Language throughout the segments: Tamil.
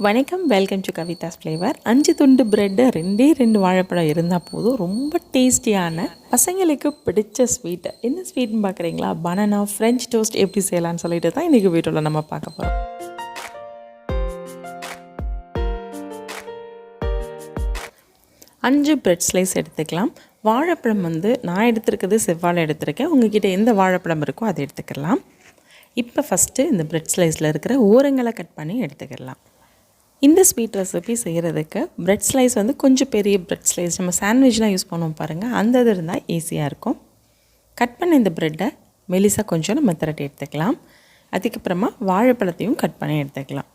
வணக்கம், வெல்கம் டு கவிதாஸ் ஃப்ளேவர். 5 துண்டு ப்ரெட்டு 2 வாழைப்பழம் இருந்தால் போதும். ரொம்ப டேஸ்டியான பசங்களுக்கு பிடிச்ச ஸ்வீட். என்ன ஸ்வீட்னு பார்க்குறீங்களா? பனானா ஃப்ரெஞ்ச் டோஸ்ட் எப்படி செய்யலான்னு சொல்லிட்டு தான் இன்றைக்கி வீடியோவில் நம்ம பார்க்க போகிறோம். 5 பிரெட் ஸ்லைஸ் எடுத்துக்கலாம். வாழைப்பழம் நான் எடுத்துருக்கிறது செவ்வாழை எடுத்திருக்கேன். உங்ககிட்ட எந்த வாழைப்பழம் இருக்கோ அதை எடுத்துக்கலாம். இப்போ ஃபஸ்ட்டு இந்த பிரெட் ஸ்லைஸில் இருக்கிற ஓரங்களை கட் பண்ணி எடுத்துக்கலாம். இந்த ஸ்வீட் ரெசிபி செய்கிறதுக்கு பிரெட் ஸ்லைஸ் கொஞ்சம் பெரிய பிரெட் ஸ்லைஸ், நம்ம சாண்ட்விச்லாம் யூஸ் பண்ணுவோம் பாருங்கள், அந்த இது இருந்தால் ஈஸியாக இருக்கும். கட் பண்ண இந்த ப்ரெட்டை மெலிசாக கொஞ்சம் நம்ம திரட்டி எடுத்துக்கலாம். அதுக்கப்புறமா வாழைப்பழத்தையும் கட் பண்ணி எடுத்துக்கலாம்.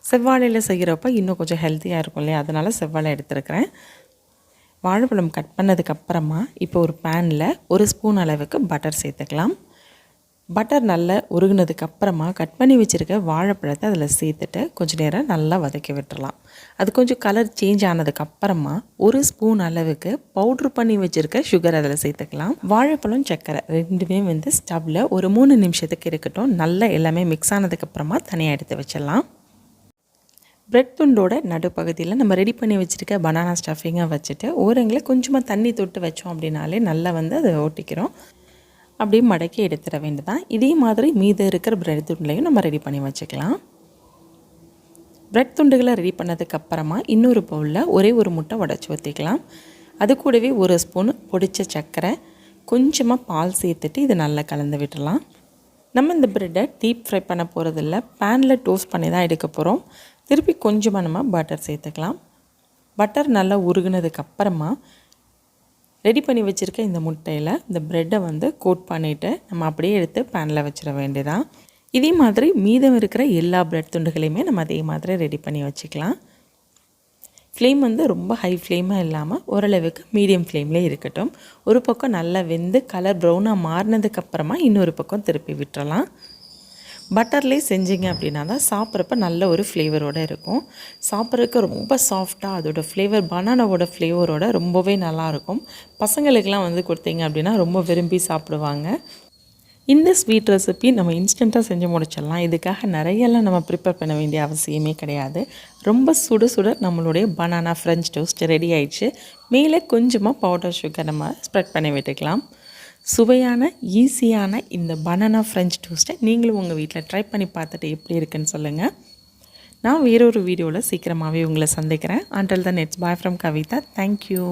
செவ்வாழையில் செய்கிறப்ப இன்னும் கொஞ்சம் ஹெல்த்தியாக இருக்கும் இல்லையா, அதனால் செவ்வாழை எடுத்துருக்கிறேன். வாழைப்பழம் கட் பண்ணதுக்கப்புறமா இப்போ ஒரு பேனில் 1 ஸ்பூன் அளவுக்கு பட்டர் சேர்த்துக்கலாம். பட்டர் நல்லா உருகுனதுக்கப்புறமா கட் பண்ணி வச்சுருக்க வாழைப்பழத்தை அதில் சேர்த்துட்டு கொஞ்சம் நேரம் நல்லா வதக்கி விட்டுறலாம். அது கொஞ்சம் கலர் சேஞ்ச் ஆனதுக்கப்புறமா 1 ஸ்பூன் அளவுக்கு பவுட்ரு பண்ணி வச்சுருக்க சுகர் அதில் சேர்த்துக்கலாம். வாழைப்பழம் சர்க்கரை ரெண்டுமே ஸ்டவ்வில் ஒரு 3 நிமிஷத்துக்கு இருக்கட்டும். நல்லா எல்லாமே மிக்ஸ் ஆனதுக்கப்புறமா தனியாக எடுத்து வச்சிடலாம். பிரெட் துண்டோட நடுப்பகுதியில் நம்ம ரெடி பண்ணி வச்சுருக்க பனானா ஸ்டஃபிங்கை வச்சுட்டு ஓரங்களை கொஞ்சமாக தண்ணி தொட்டு வச்சோம் அப்படின்னாலே நல்லா அதை ஒட்டிக்கிறோம். அப்படியே மடக்கி எடுத்துட வேண்டியதான். இதே மாதிரி மீதம் இருக்கிற பிரெட் துண்டுலையும் நம்ம ரெடி பண்ணி வச்சுக்கலாம். பிரெட் துண்டுகளை ரெடி பண்ணதுக்கப்புறமா இன்னொரு பவுலில் ஒரே ஒரு முட்டை உடச்சி ஊற்றிக்கலாம். அது கூடவே 1 ஸ்பூன் பொடிச்ச சர்க்கரை, கொஞ்சமாக பால் சேர்த்துட்டு இதை நல்லா கலந்து விட்டுடலாம். நம்ம இந்த ப்ரெட்டை டீப் ஃப்ரை பண்ண போகிறதில்ல, பேனில் டோஸ்ட் பண்ணி தான் எடுக்க போகிறோம். திருப்பி கொஞ்சமாக நம்ம பட்டர் சேர்த்துக்கலாம். பட்டர் நல்லா உருகுனதுக்கப்புறமா ரெடி பண்ணி வச்சுருக்க இந்த முட்டையில் இந்த ப்ரெட்டை கோட் பண்ணிவிட்டு நம்ம அப்படியே எடுத்து பேனில் வச்சிட வேண்டியதான். இதே மாதிரி மீதம் இருக்கிற எல்லா ப்ரெட் துண்டுகளையுமே நம்ம அதே மாதிரி ரெடி பண்ணி வச்சுக்கலாம். ஃப்ளேம் ரொம்ப ஹை ஃப்ளேமாக இல்லாமல் ஓரளவுக்கு மீடியம் ஃப்ளேம்லேயே இருக்கட்டும். ஒரு பக்கம் நல்லா வெந்து கலர் ப்ரௌனாக மாறினதுக்கப்புறமா இன்னொரு பக்கம் திருப்பி விட்டுறலாம். பட்டர்லேயே செஞ்சிங்க அப்படின்னா தான் சாப்பிட்றப்ப நல்ல ஒரு ஃப்ளேவரோடு இருக்கும். சாப்பிட்றதுக்கு ரொம்ப சாஃப்டாக அதோட ஃப்ளேவர் பனானாவோட ஃப்ளேவரோட ரொம்பவே நல்லாயிருக்கும். பசங்களுக்கெலாம் கொடுத்தீங்க அப்படின்னா ரொம்ப விரும்பி சாப்பிடுவாங்க. இந்த ஸ்வீட் ரெசிபி நம்ம இன்ஸ்டண்ட்டாக செஞ்சு முடிச்சிடலாம். இதுக்காக நிறையெல்லாம் நம்ம ப்ரிப்பேர் பண்ண வேண்டிய அவசியமே கிடையாது. ரொம்ப சுட சுட நம்மளுடைய பனானா ஃப்ரெஞ்ச் டோஸ்ட் ரெடி ஆயிடுச்சு. மேலே கொஞ்சமாக பவுடர் சுகர் நம்ம ஸ்ப்ரெட் பண்ணி விட்டுக்கலாம். சுவையான ஈஸியான இந்த பனானா ஃப்ரெஞ்ச் டோஸ்ட்டை நீங்களும் உங்கள் வீட்டில் ட்ரை பண்ணி பார்த்துட்டு எப்படி இருக்குன்னு சொல்லுங்கள். நான் வேறொரு வீடியோவில் சீக்கிரமாகவே உங்களை சந்திக்கிறேன். Until then, it's bye from Kavita. Thank you.